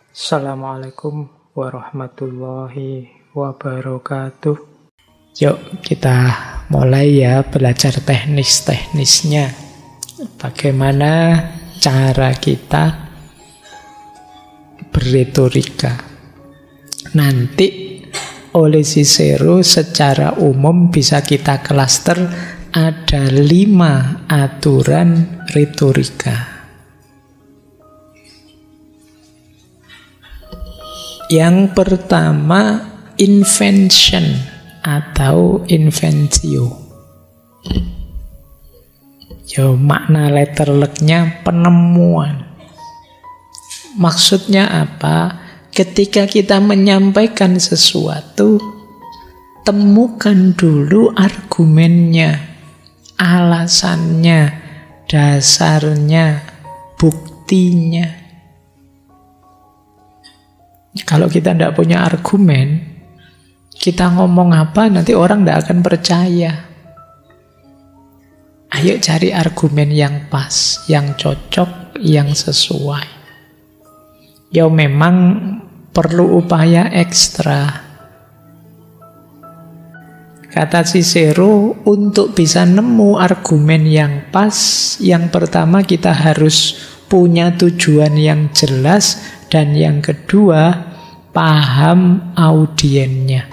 Assalamualaikum warahmatullahi wabarakatuh. Yuk kita mulai ya belajar teknis-teknisnya. Bagaimana cara kita berretorika. Nanti oleh Cicero secara umum bisa kita klaster ada 5 aturan retorika. Yang pertama, invention atau inventio. Makna letter luck-nya penemuan. Maksudnya apa? Ketika kita menyampaikan sesuatu, temukan dulu argumennya, alasannya, dasarnya, buktinya. Kalau kita tidak punya argumen, kita ngomong apa nanti orang tidak akan percaya. Ayo cari argumen yang pas, yang cocok, yang sesuai. Memang perlu upaya ekstra. Kata Cicero, untuk bisa nemu argumen yang pas, yang pertama kita harus punya tujuan yang jelas, dan yang kedua, paham audiennya.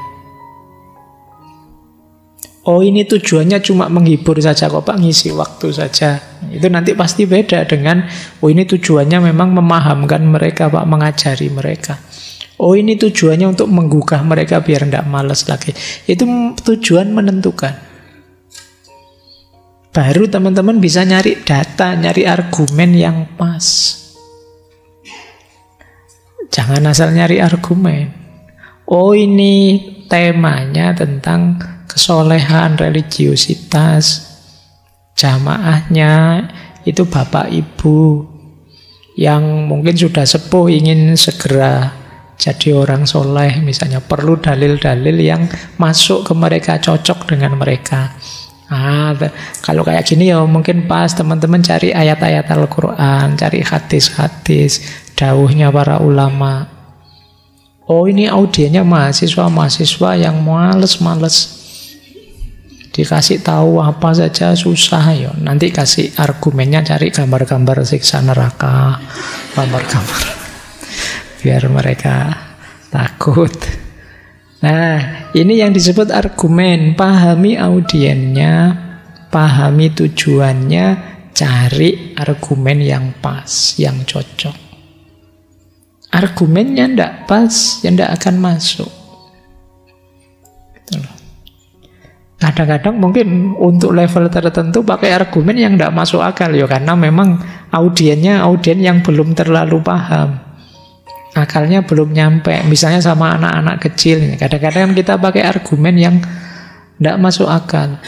Oh, ini tujuannya cuma menghibur saja kok Pak, ngisi waktu saja. Itu nanti pasti beda dengan, oh ini tujuannya memang memahamkan mereka Pak, mengajari mereka. Oh ini tujuannya untuk menggugah mereka biar tidak malas lagi. Itu tujuan menentukan. Baru teman-teman bisa nyari data, nyari argumen yang pas. Jangan asal nyari argumen. Oh ini temanya tentang kesolehan, religiositas. Jamaahnya itu bapak ibu yang mungkin sudah sepuh ingin segera jadi orang soleh. Misalnya perlu dalil-dalil yang masuk ke mereka, cocok dengan mereka. Kalau kayak gini mungkin pas teman-teman cari ayat-ayat Al-Quran, cari hadis-hadis, dawuhnya para ulama. Oh ini audiennya mahasiswa-mahasiswa yang males-males. Dikasih tahu apa saja susah nanti kasih argumennya, cari gambar-gambar siksa neraka, gambar-gambar biar mereka takut. Nah, ini yang disebut argumen. Pahami audiennya, pahami tujuannya, cari argumen yang pas, yang cocok. Argumennya tidak pas, ya tidak akan masuk. Gitu loh. Kadang-kadang mungkin untuk level tertentu pakai argumen yang tidak masuk akal karena memang audiennya audien yang belum terlalu paham. Akalnya belum nyampe. Misalnya sama anak-anak kecil. Kadang-kadang kita pakai argumen yang tidak masuk akal.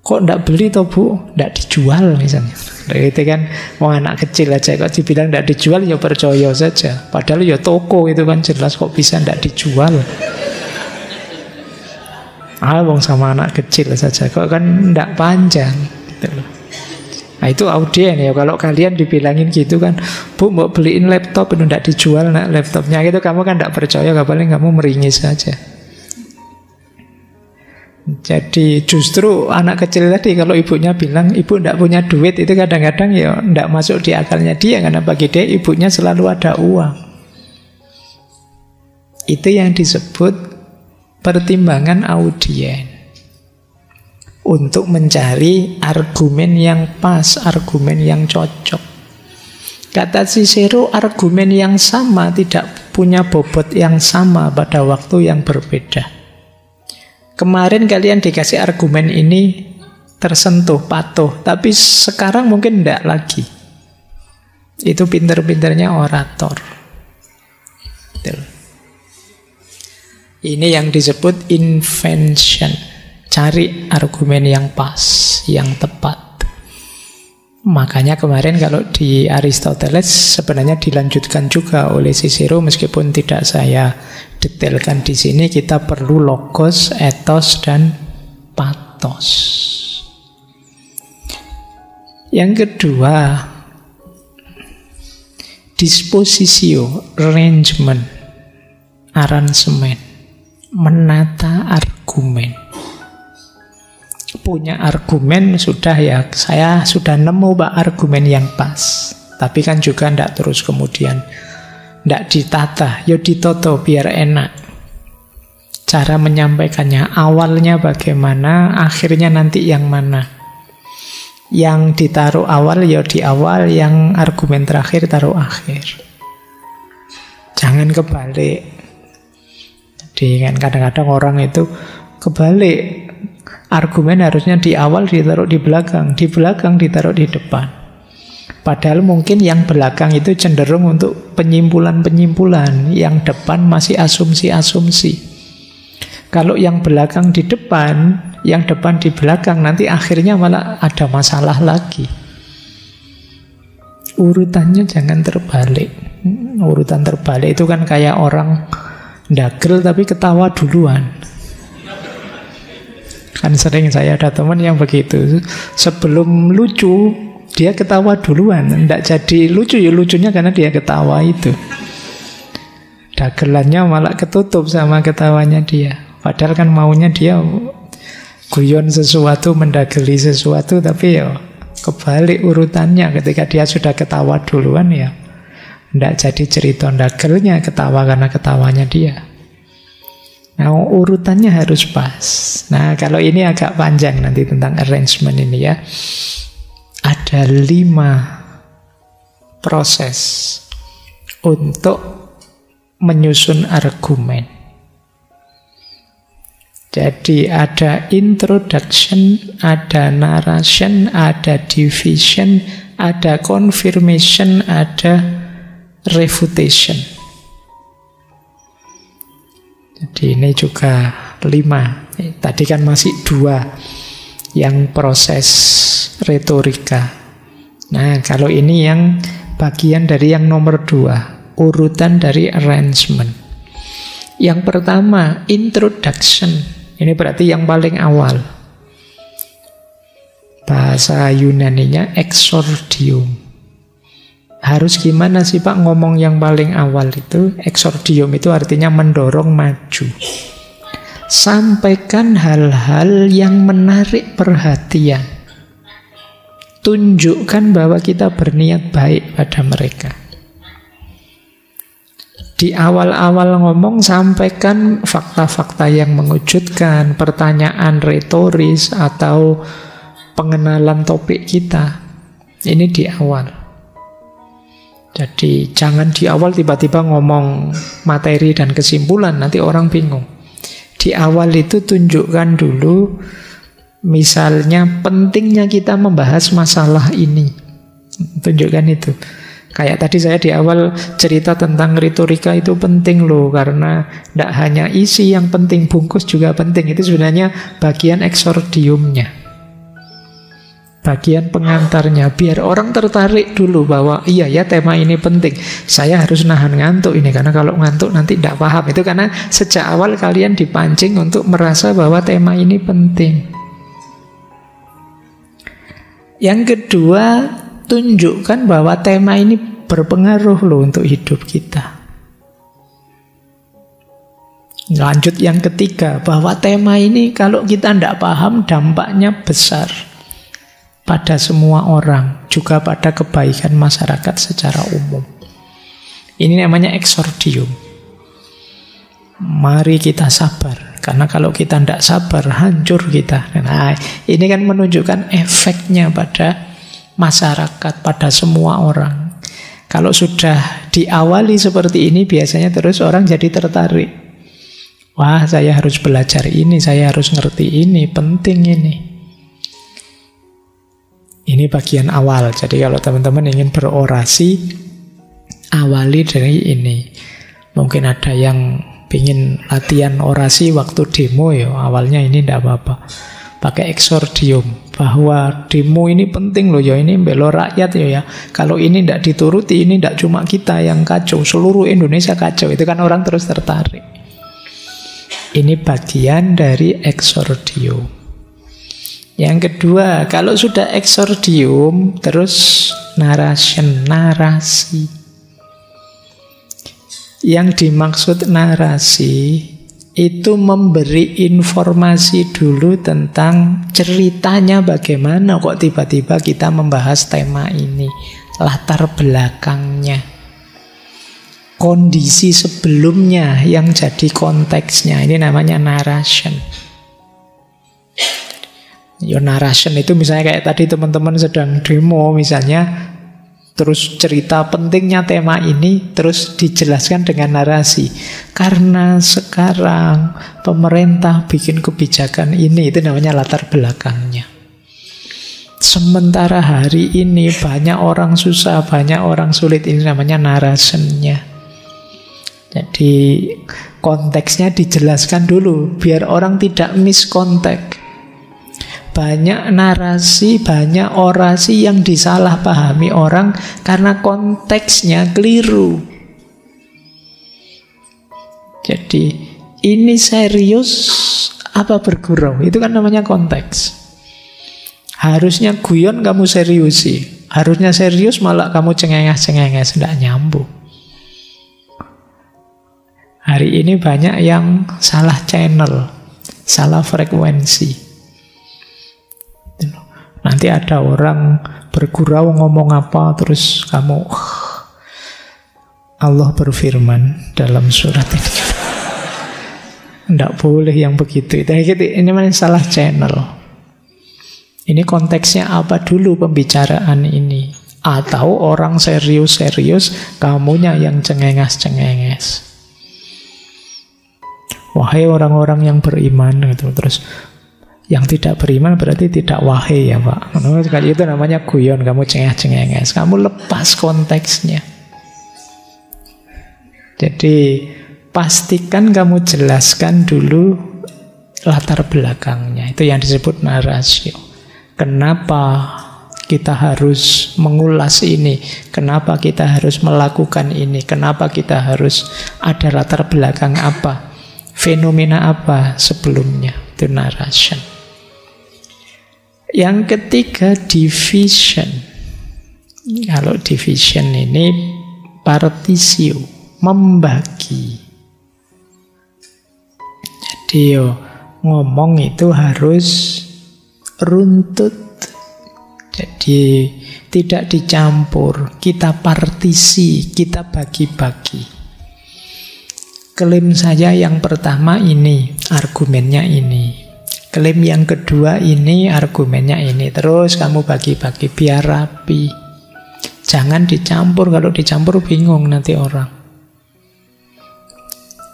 Kok tidak beli toh Bu? Tidak dijual misalnya. Itu kan mau anak kecil aja kok dibilang tidak dijual ya percaya saja. Padahal ya toko itu kan jelas kok bisa tidak dijual. Wong sama anak kecil saja kok kan tidak panjang gitu loh. Nah itu audien kalau kalian dibilangin gitu kan, Bu mau beliin laptop itu tidak dijual laptopnya gitu, kamu kan tidak percaya, paling kamu meringis saja. Jadi justru anak kecil tadi kalau ibunya bilang ibu tidak punya duit, itu kadang-kadang tidak masuk di akalnya dia, karena bagi dia ibunya selalu ada uang. Itu yang disebut pertimbangan audien. Untuk mencari argumen yang pas, argumen yang cocok. Kata Cicero, argumen yang sama tidak punya bobot yang sama pada waktu yang berbeda. Kemarin kalian dikasih argumen ini tersentuh, patuh, tapi sekarang mungkin tidak lagi. Itu pinter-pinternya orator. Ini yang disebut invention. Cari argumen yang pas, yang tepat. Makanya kemarin kalau di Aristoteles sebenarnya dilanjutkan juga oleh Cicero, meskipun tidak saya detailkan di sini. Kita perlu logos, ethos, dan pathos. Yang kedua, disposisio, arrangement, aransemen, menata argumen. Punya argumen sudah ya, saya sudah nemu Pak argumen yang pas. Tapi kan juga ndak terus kemudian ndak ditata, ya ditoto biar enak. Cara menyampaikannya, awalnya bagaimana, akhirnya nanti yang mana. Yang ditaruh awal ya di awal, yang argumen terakhir taruh akhir. Jangan kebalik. Jadi kan kadang-kadang orang itu kebalik. Argumen harusnya di awal ditaruh di belakang ditaruh di depan. Padahal mungkin yang belakang itu cenderung untuk penyimpulan-penyimpulan, yang depan masih asumsi-asumsi. Kalau yang belakang di depan, yang depan di belakang, nanti akhirnya malah ada masalah lagi. Urutannya jangan terbalik. Urutan terbalik itu kan kayak orang ndagel tapi ketawa duluan. Kan sering saya ada teman yang begitu. Sebelum lucu, dia ketawa duluan. Nggak jadi lucu, ya lucunya karena dia ketawa itu. Dagelannya malah ketutup sama ketawanya dia. Padahal kan maunya dia guyon sesuatu, mendageli sesuatu, tapi ya kebalik urutannya. Ketika dia sudah ketawa duluan, ya nggak jadi cerita dagelnya, ketawa karena ketawanya dia. Nah, urutannya harus pas. Nah, kalau ini agak panjang nanti tentang arrangement ini ya. Ada 5 proses untuk menyusun argumen. Jadi ada introduction, ada narration, ada division, ada confirmation, ada refutation. Jadi ini juga 5. Tadi kan masih 2 yang proses retorika. Nah, kalau ini yang bagian dari yang nomor 2, urutan dari arrangement. Yang pertama, introduction. Ini berarti yang paling awal. Bahasa Yunaninya exordium. Harus gimana sih Pak ngomong yang paling awal itu? Exordium itu artinya mendorong maju. Sampaikan hal-hal yang menarik perhatian. Tunjukkan bahwa kita berniat baik pada mereka. Di awal-awal ngomong sampaikan fakta-fakta yang mengejutkan, pertanyaan retoris atau pengenalan topik kita. Ini di awal. Jadi jangan di awal tiba-tiba ngomong materi dan kesimpulan, nanti orang bingung. Di awal itu tunjukkan dulu, misalnya pentingnya kita membahas masalah ini. Tunjukkan itu. Kayak tadi saya di awal cerita tentang retorika itu penting loh, karena tidak hanya isi yang penting, bungkus juga penting. Itu sebenarnya bagian exordiumnya, bagian pengantarnya, biar orang tertarik dulu bahwa iya ya tema ini penting. Saya harus nahan ngantuk ini, karena kalau ngantuk nanti tidak paham. Itu karena sejak awal kalian dipancing untuk merasa bahwa tema ini penting. Yang kedua, tunjukkan bahwa tema ini berpengaruh loh untuk hidup kita. Lanjut yang ketiga, bahwa tema ini kalau kita tidak paham dampaknya besar pada semua orang, juga pada kebaikan masyarakat secara umum. Ini namanya exordium. Mari kita sabar, karena kalau kita tidak sabar, hancur kita. Nah, ini kan menunjukkan efeknya pada masyarakat, pada semua orang. Kalau sudah diawali seperti ini, biasanya terus orang jadi tertarik. Wah, saya harus belajar ini, saya harus ngerti ini, penting ini. Ini bagian awal. Jadi kalau teman-teman ingin berorasi, awali dari ini. Mungkin ada yang ingin latihan orasi waktu demo, ya awalnya ini tidak apa-apa. Pakai exordium, bahwa demo ini penting loh ya, ini bela rakyat ya. Kalau ini tidak dituruti, ini tidak cuma kita yang kacau, seluruh Indonesia kacau. Itu kan orang terus tertarik. Ini bagian dari exordium. Yang kedua, kalau sudah exordium, terus narasi. Yang dimaksud narasi itu memberi informasi dulu tentang ceritanya bagaimana kok tiba-tiba kita membahas tema ini, latar belakangnya, kondisi sebelumnya yang jadi konteksnya. Ini namanya narration. Narration itu misalnya kayak tadi teman-teman sedang demo misalnya, terus cerita pentingnya tema ini, terus dijelaskan dengan narasi. Karena sekarang pemerintah bikin kebijakan ini, itu namanya latar belakangnya. Sementara hari ini banyak orang susah, banyak orang sulit, ini namanya narasinya. Jadi konteksnya dijelaskan dulu, biar orang tidak miskonteks. Banyak narasi, banyak orasi yang disalahpahami orang karena konteksnya keliru. Jadi ini serius apa bergurau, itu kan namanya konteks. Harusnya guyon kamu seriusi, harusnya serius malah kamu cengenges-cengenges, tidak nyambung. Hari ini banyak yang salah channel, salah frekuensi. Nanti ada orang bergurau ngomong apa, terus kamu Allah berfirman dalam surat ini. Tidak boleh yang begitu. Ini memang salah channel. Ini konteksnya apa dulu pembicaraan ini? Atau orang serius-serius, kamunya yang cengenges-cengenges. Wahai orang-orang yang beriman, gitu. Terus yang tidak beriman berarti tidak wahai ya Pak. Itu namanya guyon, kamu cengeng-cengenges, kamu lepas konteksnya. Jadi pastikan kamu jelaskan dulu latar belakangnya. Itu yang disebut narasi. Kenapa kita harus mengulas ini? Kenapa kita harus melakukan ini? Kenapa kita harus ada latar belakang apa? Fenomena apa sebelumnya? Itu narration. Yang ketiga, division. Kalau division ini partisio, membagi. Jadi ngomong itu harus runtut. Jadi tidak dicampur, kita partisi, kita bagi-bagi. Klaim saya yang pertama ini, argumennya ini. Klaim yang kedua ini, argumennya ini. Terus kamu bagi-bagi biar rapi. Jangan dicampur, kalau dicampur bingung nanti orang.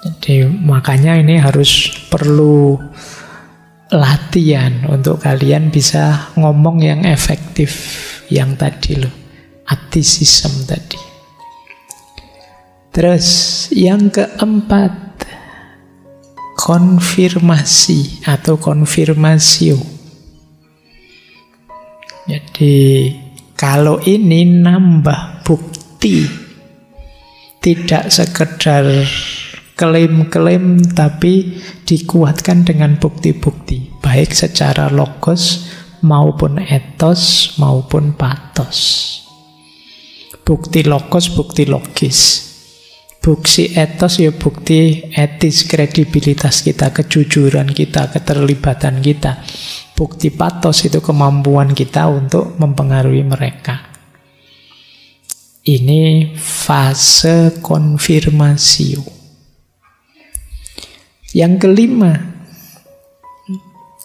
Jadi makanya ini harus perlu latihan untuk kalian bisa ngomong yang efektif. Yang tadi loh, atisism tadi. Terus yang keempat, konfirmasi atau konfirmasio. Jadi kalau ini nambah bukti, tidak sekedar klaim-klaim, tapi dikuatkan dengan bukti-bukti, baik secara logos maupun etos maupun patos. Bukti logos, bukti logis. Bukti etos ya bukti etis, kredibilitas kita, kejujuran kita, keterlibatan kita. Bukti patos itu kemampuan kita untuk mempengaruhi mereka. Ini fase konfirmasi. Yang kelima,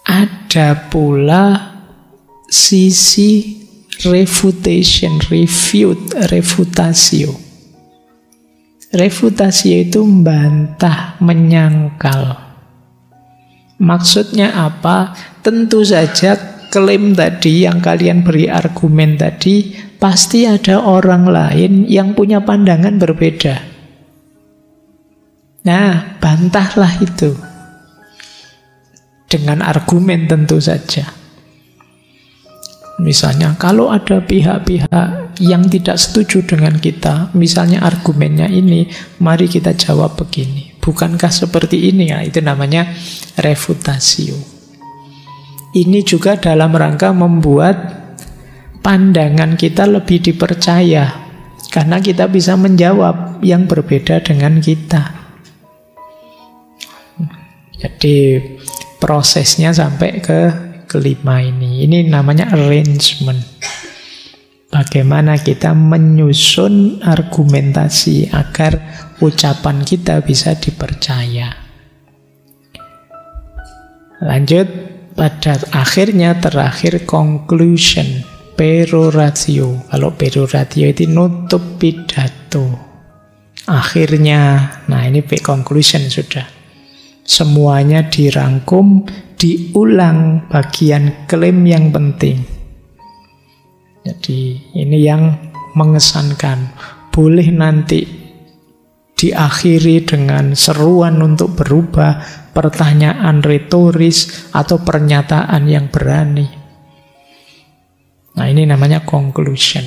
ada pula sisi refutation, refutatio. Refutasi itu membantah, menyangkal. Maksudnya apa? Tentu saja klaim tadi yang kalian beri argumen tadi, pasti ada orang lain yang punya pandangan berbeda. Nah, bantahlah itu. Dengan argumen tentu saja. Misalnya kalau ada pihak-pihak yang tidak setuju dengan kita, misalnya argumennya ini, mari kita jawab begini. Bukankah seperti ini? Ya, itu namanya refutatio. Ini juga dalam rangka membuat pandangan kita lebih dipercaya. Karena kita bisa menjawab yang berbeda dengan kita. Jadi prosesnya sampai ke kelima ini. Ini namanya arrangement. Bagaimana kita menyusun argumentasi agar ucapan kita bisa dipercaya. Lanjut, pada akhirnya terakhir conclusion, peroratio. Kalau peroratio itu nutup pidato. Akhirnya, nah ini conclusion sudah. Semuanya dirangkum, diulang bagian klaim yang penting. Jadi ini yang mengesankan. Boleh nanti diakhiri dengan seruan untuk berubah, pertanyaan retoris, atau pernyataan yang berani. Nah ini namanya conclusion.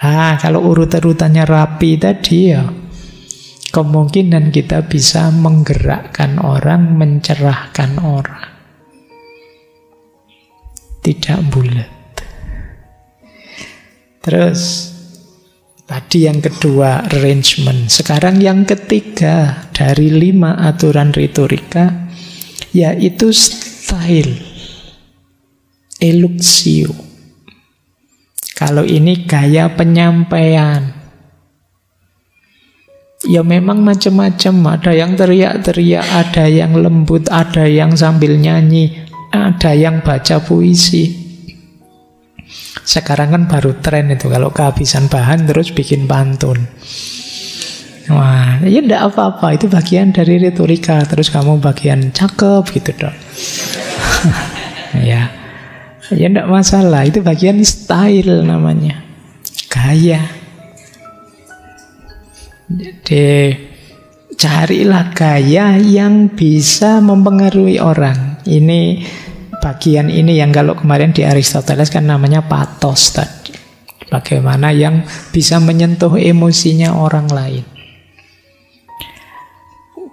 Nah kalau urut-urutannya rapi tadi ya, kemungkinan kita bisa menggerakkan orang, mencerahkan orang. Tidak bulat. Terus, tadi yang kedua, arrangement. Sekarang yang ketiga dari 5 aturan retorika, yaitu style. Eluxio. Kalau ini gaya penyampaian. Ya memang macam-macam, ada yang teriak-teriak, ada yang lembut, ada yang sambil nyanyi, ada yang baca puisi. Sekarang kan baru tren itu, kalau kehabisan bahan terus bikin pantun. Wah, ya enggak apa-apa, itu bagian dari retorika. Terus kamu bagian cakep gitu dong. Ya enggak masalah, itu bagian style namanya, gaya. Jadi carilah gaya yang bisa mempengaruhi orang. Ini bagian ini yang kalau kemarin di Aristoteles kan namanya pathos tadi. Bagaimana yang bisa menyentuh emosinya orang lain.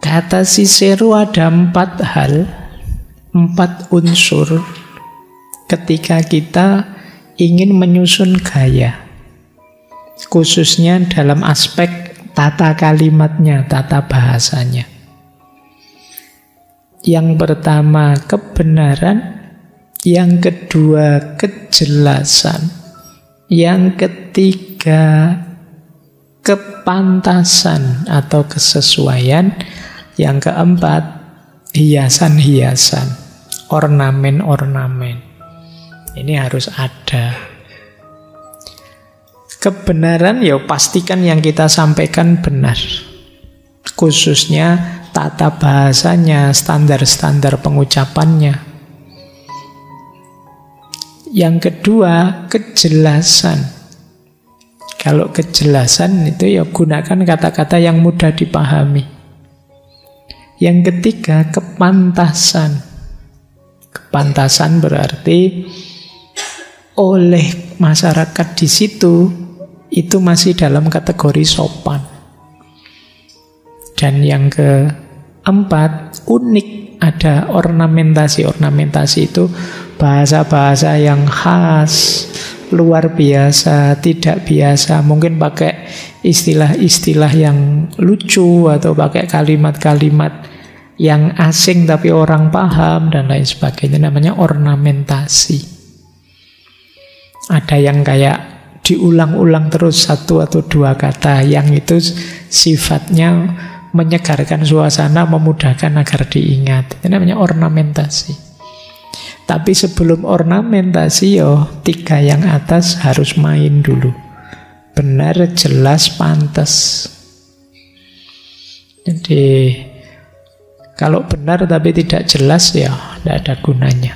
Kata Cicero ada 4 hal, 4 unsur ketika kita ingin menyusun gaya. Khususnya dalam aspek tata kalimatnya, tata bahasanya. Yang pertama kebenaran, yang kedua kejelasan, yang ketiga kepantasan atau kesesuaian, yang keempat hiasan-hiasan, ornamen-ornamen. Ini harus ada. Kebenaran ya pastikan yang kita sampaikan benar. Khususnya tata bahasanya, standar-standar pengucapannya. Yang kedua, kejelasan. Kalau kejelasan itu ya gunakan kata-kata yang mudah dipahami. Yang ketiga, kepantasan. Kepantasan berarti oleh masyarakat di situ itu masih dalam kategori sopan. Dan yang keempat, unik, ada ornamentasi. Ornamentasi itu bahasa-bahasa yang khas, luar biasa, tidak biasa. Mungkin pakai istilah-istilah yang lucu atau pakai kalimat-kalimat yang asing tapi orang paham dan lain sebagainya. Namanya ornamentasi. Ada yang kayak diulang-ulang terus 1 atau 2 kata, yang itu sifatnya menyegarkan suasana, memudahkan agar diingat. Itu namanya ornamentasi. Tapi sebelum ornamentasi 3 yang atas harus main dulu. Benar, jelas, pantas. Jadi kalau benar tapi tidak jelas ya tidak ada gunanya.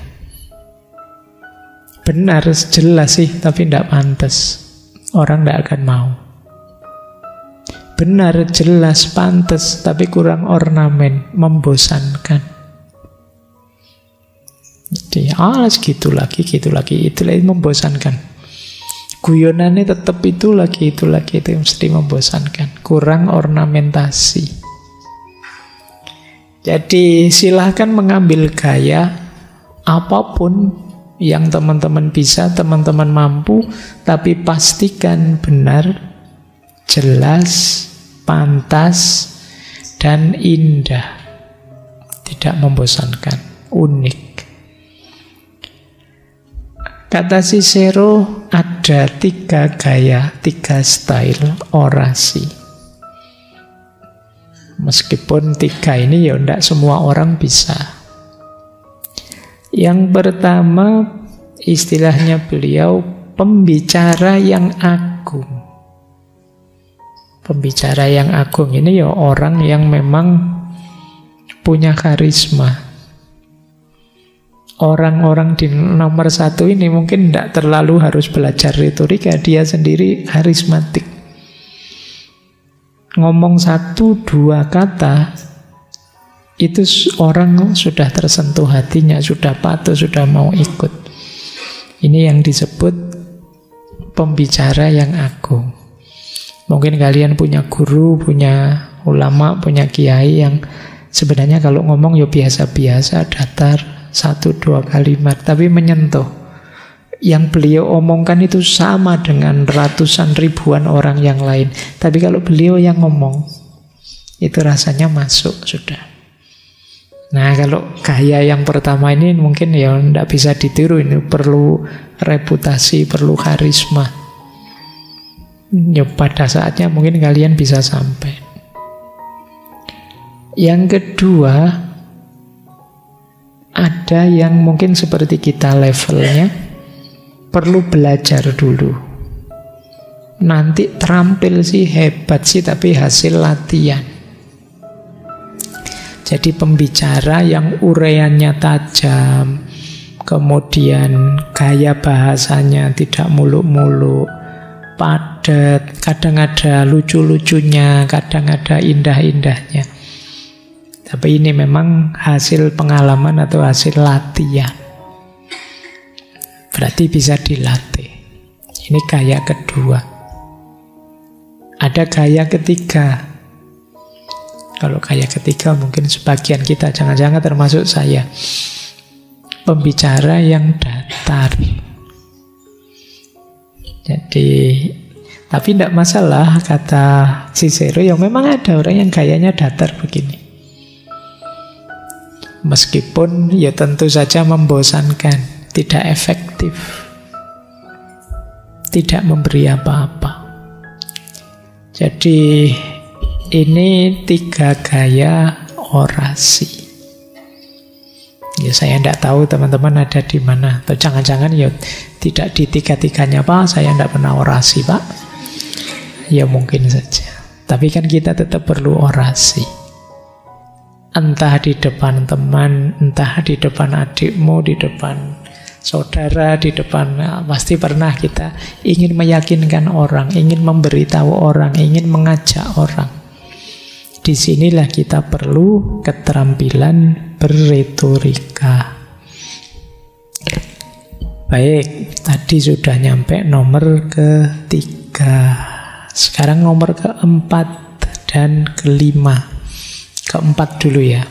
Benar, jelas sih, tapi tidak pantas. Orang tidak akan mau. Benar, jelas, pantas, tapi kurang ornamen, membosankan. Jadi, segitu lagi, itu lagi membosankan. Guyonannya tetap itu lagi, itu mesti membosankan. Kurang ornamentasi. Jadi, silahkan mengambil gaya apapun yang teman-teman bisa, teman-teman mampu, tapi pastikan benar, jelas, pantas, dan indah. Tidak membosankan, unik. Kata Cicero, ada 3 gaya, 3 style orasi. Meskipun 3 ini ya tidak semua orang bisa. Yang pertama, istilahnya beliau, pembicara yang agung. Pembicara yang agung ini ya orang yang memang punya karisma. Orang-orang di nomor 1 ini mungkin tidak terlalu harus belajar retorika, dia sendiri karismatik. Ngomong 1-2 kata, itu orang sudah tersentuh hatinya, sudah patuh, sudah mau ikut. Ini yang disebut pembicara yang agung. Mungkin kalian punya guru, punya ulama, punya kiai yang sebenarnya kalau ngomong ya biasa-biasa, datar, 1-2 kalimat, tapi menyentuh. Yang beliau omongkan itu sama dengan ratusan ribuan orang yang lain. Tapi kalau beliau yang ngomong, itu rasanya masuk sudah. Nah, kalau gaya yang pertama ini mungkin ya tidak bisa ditiru. Ini perlu reputasi, perlu karisma. Ya pada saatnya mungkin kalian bisa sampai. Yang kedua, ada yang mungkin seperti kita levelnya, perlu belajar dulu. Nanti terampil sih, hebat sih, tapi hasil latihan. Jadi pembicara yang uraiannya tajam, kemudian gaya bahasanya tidak muluk-muluk, padat, kadang ada lucu-lucunya, kadang ada indah-indahnya. Tapi ini memang hasil pengalaman atau hasil latihan. Berarti bisa dilatih. Ini gaya kedua. Ada gaya ketiga. Kalau gaya ketiga mungkin sebagian kita, jangan-jangan termasuk saya. Pembicara yang datar. Jadi, tapi tidak masalah, kata Cicero, ya memang ada orang yang gayanya datar begini. Meskipun ya tentu saja membosankan, tidak efektif, tidak memberi apa-apa. Jadi ini 3 gaya orasi. Ya saya tidak tahu teman-teman ada di mana. Atau jangan-jangan ya tidak di 3-3-nya, Pak, saya tidak pernah orasi, Pak. Ya mungkin saja. Tapi kan kita tetap perlu orasi. Entah di depan teman, entah di depan adikmu, di depan saudara, di depan, pasti pernah kita ingin meyakinkan orang, ingin memberitahu orang, ingin mengajak orang. Disinilah kita perlu keterampilan berretorika. Baik, tadi sudah nyampe nomor ketiga. Sekarang nomor keempat dan kelima. Keempat dulu ya.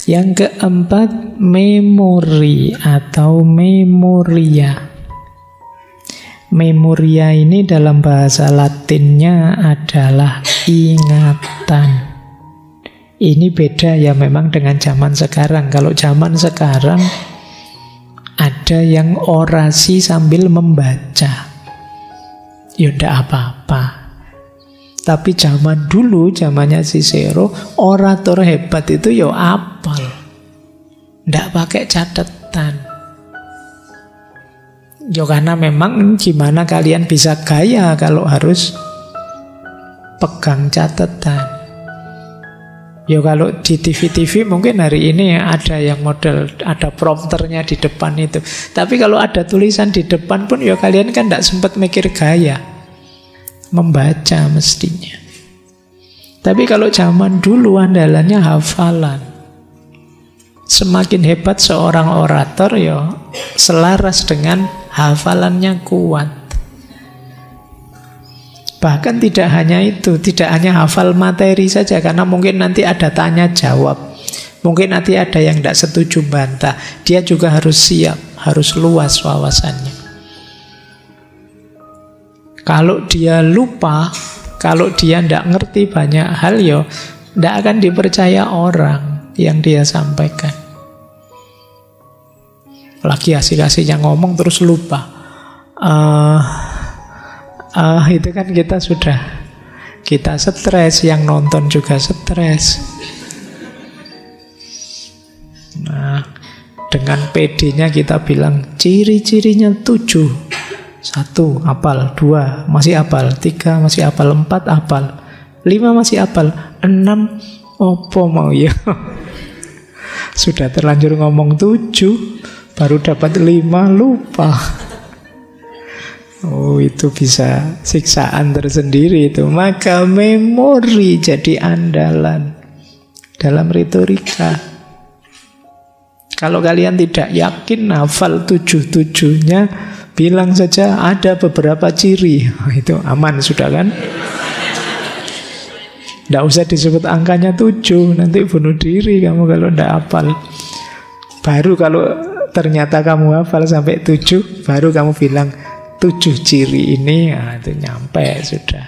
Yang keempat, memori atau memoria. Memoria ini dalam bahasa Latinnya adalah ingatan. Ini beda ya memang dengan zaman sekarang. Kalau zaman sekarang ada yang orasi sambil membaca. Ya tidak apa-apa. Tapi zaman dulu, zamannya Cicero, orator hebat itu ya apal. Tidak pakai catatan. Ya karena memang gimana kalian bisa gaya kalau harus pegang catatan. Ya kalau di TV-TV mungkin hari ini ada yang model, ada prompternya di depan itu. Tapi kalau ada tulisan di depan pun ya kalian kan tidak sempat mikir gaya. Membaca mestinya. Tapi kalau zaman dulu andalannya hafalan. Semakin hebat seorang orator ya selaras dengan hafalannya kuat. Bahkan tidak hanya itu, tidak hanya hafal materi saja, karena mungkin nanti ada tanya jawab. Mungkin nanti ada yang tidak setuju bantah. Dia juga harus siap, harus luas wawasannya. Kalau dia lupa, Kalau dia tidak ngerti banyak hal, ya tidak akan dipercaya orang yang dia sampaikan. Lagi asik-asiknya ngomong terus lupa. Itu kan kita stres, yang nonton juga stres. Nah, dengan PD-nya kita bilang ciri-cirinya 7. 1 hafal, 2 masih hafal, 3 masih hafal, 4 hafal, 5 masih hafal, 6 opo mau ya. Sudah terlanjur ngomong 7, baru dapat 5 lupa. Oh, itu bisa siksaan tersendiri itu. Maka memori jadi andalan dalam retorika. Kalau kalian tidak yakin hafal 7-7-nya, bilang saja ada beberapa ciri. Itu aman sudah kan? Tidak usah disebut angkanya 7, nanti bunuh diri kamu kalau tidak hafal. Baru kalau ternyata kamu hafal sampai 7, baru kamu bilang 7 ciri ini, nah, itu nyampe sudah.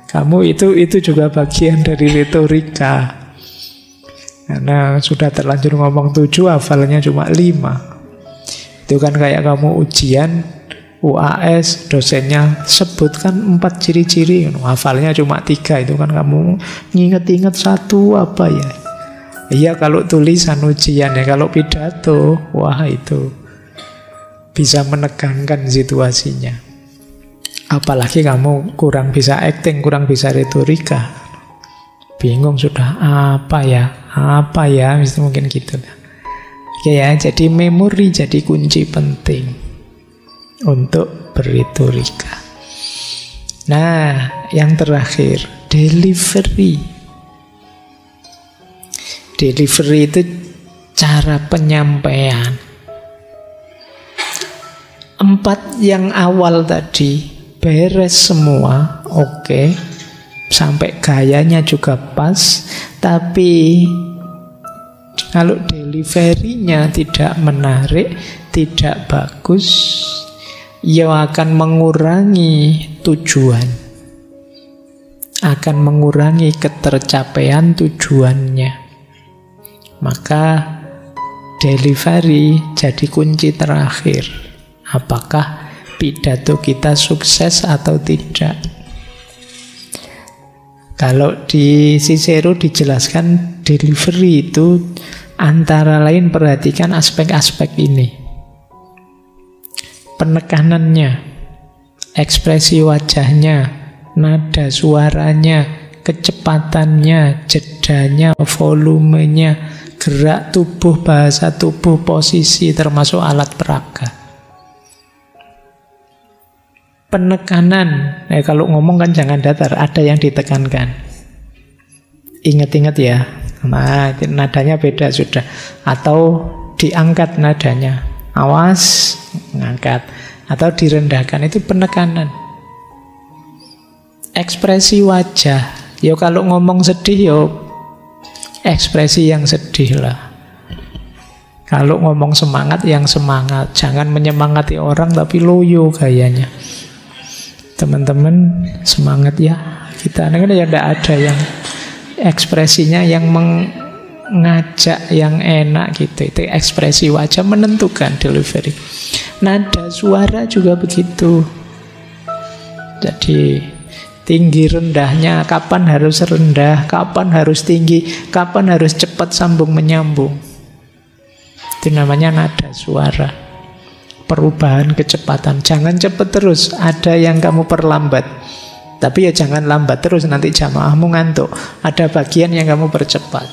Kamu itu juga bagian dari retorika. Karena sudah terlanjur ngomong 7, hafalnya cuma 5. Itu kan kayak kamu ujian UAS, dosennya sebutkan 4 ciri-ciri, hafalnya cuma 3. Itu kan kamu nginget-inget 1 apa ya. Iya kalau tulisan ujian ya, kalau pidato, wah itu bisa menegangkan situasinya. Apalagi kamu kurang bisa acting, kurang bisa retorika. Bingung sudah, apa ya, mungkin gitu. Oke ya, jadi memori jadi kunci penting untuk berretorika. Nah, yang terakhir, delivery. Delivery itu cara penyampaian. 4 yang awal tadi beres semua, oke. Sampai gayanya juga pas. Tapi kalau delivery-nya tidak menarik, tidak bagus, ya akan mengurangi tujuan, akan mengurangi ketercapaian tujuannya. Maka delivery jadi kunci terakhir. Apakah pidato kita sukses atau tidak? Kalau di Cicero dijelaskan delivery itu antara lain perhatikan aspek-aspek ini. Penekanannya, ekspresi wajahnya, nada suaranya, kecepatannya, jedanya, volumenya, gerak tubuh, bahasa tubuh, posisi, termasuk alat peraga. Penekanan, kalau ngomong kan jangan datar, ada yang ditekankan. Ingat-ingat ya, nah nadanya beda sudah. Atau diangkat nadanya, awas, ngangkat. Atau direndahkan, itu penekanan. Ekspresi wajah, ya kalau ngomong sedih, ya ekspresi yang sedih lah. Kalau ngomong semangat, yang semangat. Jangan menyemangati orang tapi loyo gayanya. Teman-teman semangat ya kita, kan ya tidak ada yang ekspresinya yang mengajak, yang enak gitu. Itu ekspresi wajah menentukan delivery. Nada suara juga begitu. Jadi tinggi rendahnya, kapan harus rendah, kapan harus tinggi, kapan harus cepat sambung menyambung. Itu namanya nada suara. Perubahan kecepatan, jangan cepat terus, ada yang kamu perlambat. Tapi ya jangan lambat terus, nanti jamaahmu ngantuk. Ada bagian yang kamu percepat.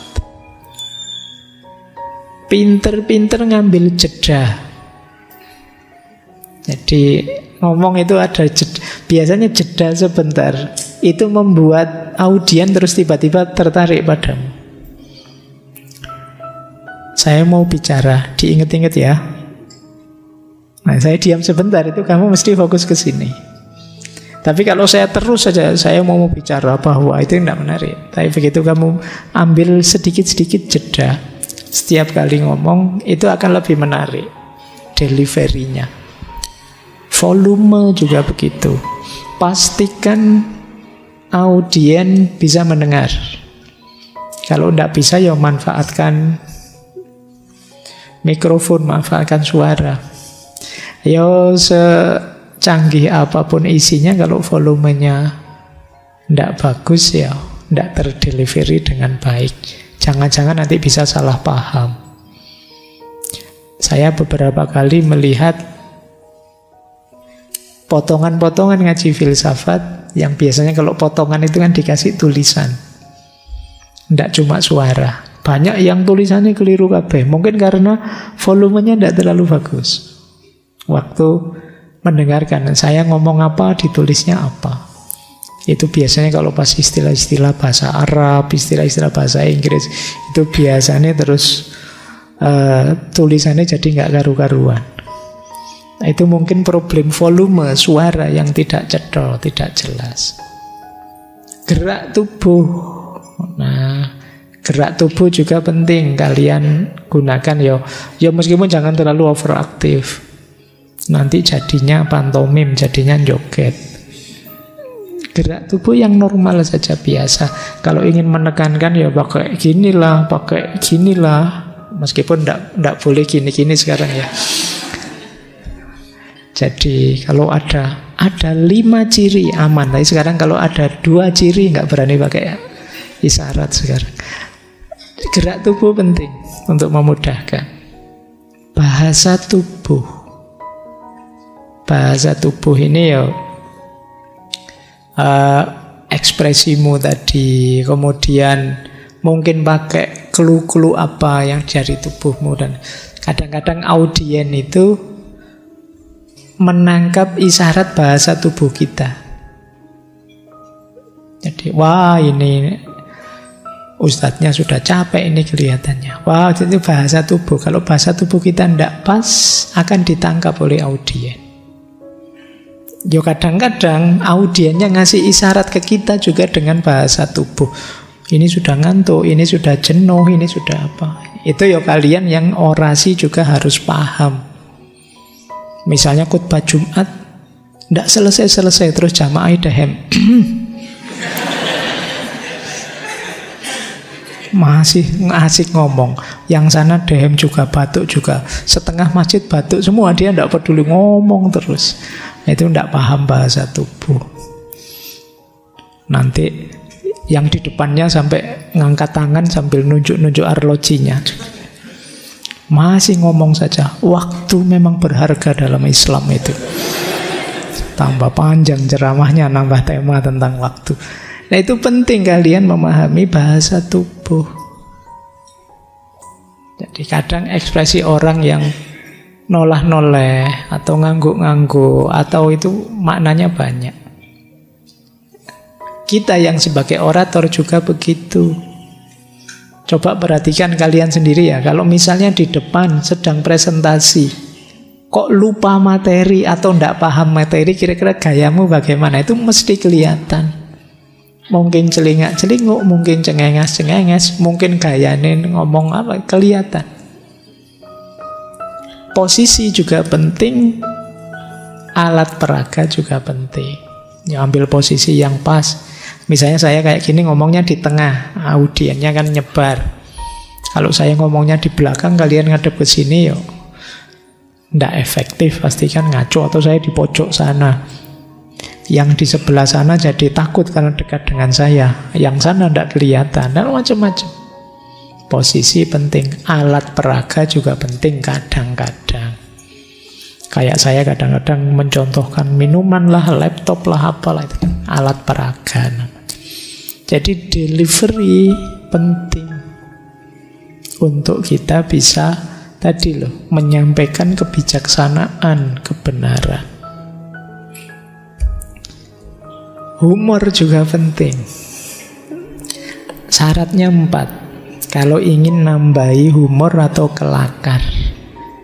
Pinter-pinter ngambil jeda. Jadi ngomong itu ada jeda. Biasanya jeda sebentar, itu membuat audien terus tiba-tiba tertarik padamu. Saya mau bicara, diinget-inget ya. Nah, saya diam sebentar, itu kamu mesti fokus ke sini. Tapi kalau saya terus saja, saya mau bicara bahwa itu tidak menarik. Tapi begitu kamu ambil sedikit-sedikit jeda, setiap kali ngomong, itu akan lebih menarik delivery-nya. Volume juga begitu. Pastikan audien bisa mendengar. Kalau tidak bisa, ya manfaatkan mikrofon, manfaatkan suara. Ya secanggih apapun isinya, kalau volumenya tidak bagus, ya tidak terdelivery dengan baik. Jangan-jangan nanti bisa salah paham. Saya beberapa kali melihat potongan-potongan ngaji filsafat yang biasanya kalau potongan itu kan dikasih tulisan, tidak cuma suara. Banyak yang tulisannya keliru kabeh. Mungkin karena volumenya tidak terlalu bagus. Waktu mendengarkan saya ngomong apa, ditulisnya apa. Itu biasanya kalau pas istilah-istilah bahasa Arab, istilah-istilah bahasa Inggris, itu biasanya terus tulisannya jadi nggak karu-karuan. Nah, itu mungkin problem volume suara yang tidak cedol, tidak jelas. Gerak tubuh. Nah, gerak tubuh juga penting kalian gunakan ya meskipun jangan terlalu overaktif. Nanti jadinya pantomim, jadinya joget. Gerak tubuh yang normal saja biasa. Kalau ingin menekankan ya pakai ginilah, meskipun tidak boleh gini-gini sekarang ya. Jadi kalau ada 5 ciri aman. Tapi sekarang kalau ada 2 ciri nggak berani pakai isyarat sekarang. Gerak tubuh penting untuk memudahkan. Bahasa tubuh. Bahasa tubuh ini ya ekspresimu tadi, kemudian mungkin pakai clue-clue apa yang dari tubuhmu, dan kadang-kadang audien itu menangkap isyarat bahasa tubuh kita. Jadi, wah ini ustadznya sudah capek ini kelihatannya. Wah, itu bahasa tubuh. Kalau bahasa tubuh kita tidak pas, akan ditangkap oleh audien. Yo kadang-kadang audiennya ngasih isyarat ke kita juga dengan bahasa tubuh. Ini sudah ngantuk, ini sudah jenuh, ini sudah apa. Itu ya kalian yang orasi juga harus paham. Misalnya khutbah Jumat tidak selesai-selesai terus jamaah dehem. Masih asik ngomong. Yang sana dehem juga, batuk juga. Setengah masjid batuk semua, dia tidak peduli ngomong terus. Itu tidak paham bahasa tubuh. Nanti yang di depannya sampai ngangkat tangan sambil nunjuk-nunjuk arlojinya. Masih ngomong saja. Waktu memang berharga dalam Islam itu. Tambah panjang ceramahnya, nambah tema tentang waktu. Nah itu penting kalian memahami bahasa tubuh. Jadi kadang ekspresi orang yang nolah-noleh atau ngangguk-ngangguk atau itu maknanya banyak. Kita yang sebagai orator juga begitu. Coba perhatikan kalian sendiri ya. Kalau misalnya di depan sedang presentasi, kok lupa materi atau tidak paham materi, kira-kira gayamu bagaimana? Itu mesti kelihatan. Mungkin celingak-celinguk, mungkin cengenges-cengenges, mungkin gayane ngomong apa, kelihatan. Posisi juga penting, alat peraga juga penting. Ya, ambil posisi yang pas. Misalnya saya kayak gini ngomongnya di tengah, audiennya kan nyebar. Kalau saya ngomongnya di belakang, kalian ngadep ke sini, yo ndak efektif, pasti kan ngaco. Atau saya di pojok sana, yang di sebelah sana jadi takut karena dekat dengan saya, yang sana ndak kelihatan, dan macam-macam. Posisi penting, alat peraga juga penting kadang-kadang. Kayak saya kadang-kadang mencontohkan minuman lah, laptop lah, apalah itu kan alat peraga. Jadi delivery penting untuk kita bisa tadi loh menyampaikan kebijaksanaan, kebenaran. Humor juga penting. Syaratnya 4. Kalau ingin nambahi humor atau kelakar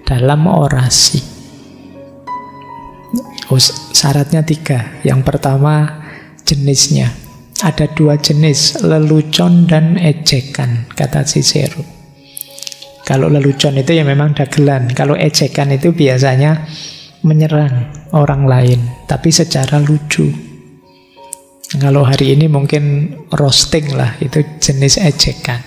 dalam orasi. Syaratnya 3. Yang pertama jenisnya. Ada 2 jenis, lelucon dan ejekan, kata Cicero. Kalau lelucon itu ya memang dagelan. Kalau ejekan itu biasanya menyerang orang lain, tapi secara lucu. Kalau hari ini mungkin roasting lah, itu jenis ejekan.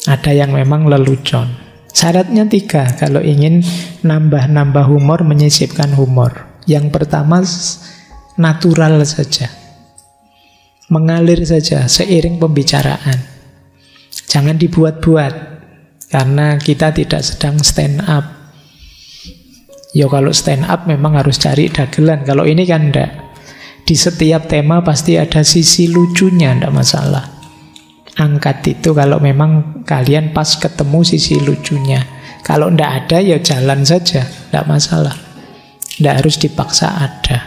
Ada yang memang lelucon. Syaratnya 3 kalau ingin nambah-nambah humor, menyisipkan humor. Yang pertama, natural saja. Mengalir saja seiring pembicaraan. Jangan dibuat-buat, karena kita tidak sedang stand up. Ya kalau stand up memang harus cari dagelan. Kalau ini kan enggak. Di setiap tema pasti ada sisi lucunya, enggak masalah. Angkat itu kalau memang kalian pas ketemu sisi lucunya. Kalau enggak ada ya jalan saja, enggak masalah. Enggak harus dipaksa ada.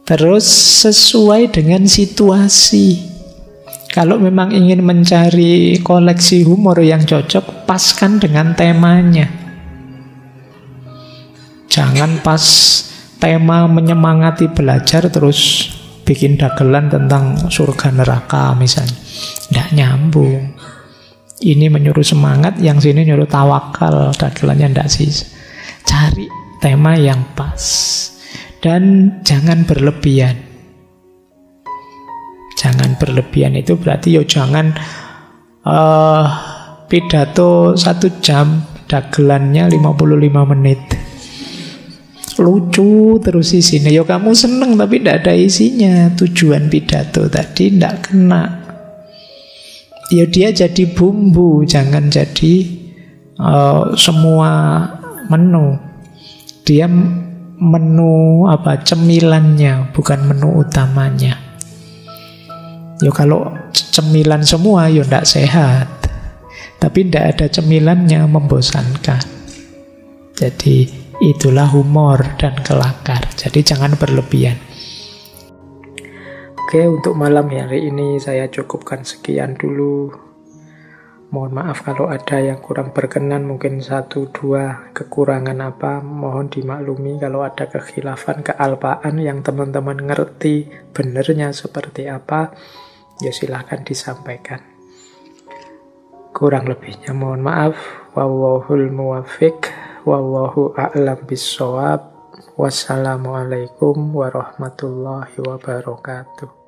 Terus sesuai dengan situasi. Kalau memang ingin mencari koleksi humor yang cocok, paskan dengan temanya. Jangan pas tema menyemangati belajar terus bikin dagelan tentang surga neraka misalnya. Nggak nyambung. Ini menyuruh semangat, yang sini nyuruh tawakal. Dagelannya nggak sih. Cari tema yang pas. Dan jangan berlebihan. Jangan berlebihan itu berarti jangan pidato 1 jam, dagelannya 55 menit. Lucu terus isinya. Kamu seneng tapi tidak ada isinya. Tujuan pidato tadi tidak kena. Dia jadi bumbu, jangan jadi semua menu. Dia menu cemilannya, bukan menu utamanya. Kalau cemilan semua tidak sehat. Tapi tidak ada cemilannya, membosankan. Jadi itulah humor dan kelakar. Jadi jangan berlebihan. Oke, untuk malam hari ini saya cukupkan sekian dulu. Mohon maaf kalau ada yang kurang berkenan, mungkin 1-2 kekurangan mohon dimaklumi. Kalau ada kekhilafan, kealpaan yang teman-teman ngerti benernya seperti apa, ya silahkan disampaikan. Kurang lebihnya mohon maaf. Wallahul muwaffiq. Wallahu a'lam bissawab. Wassalamualaikum warahmatullahi wabarakatuh.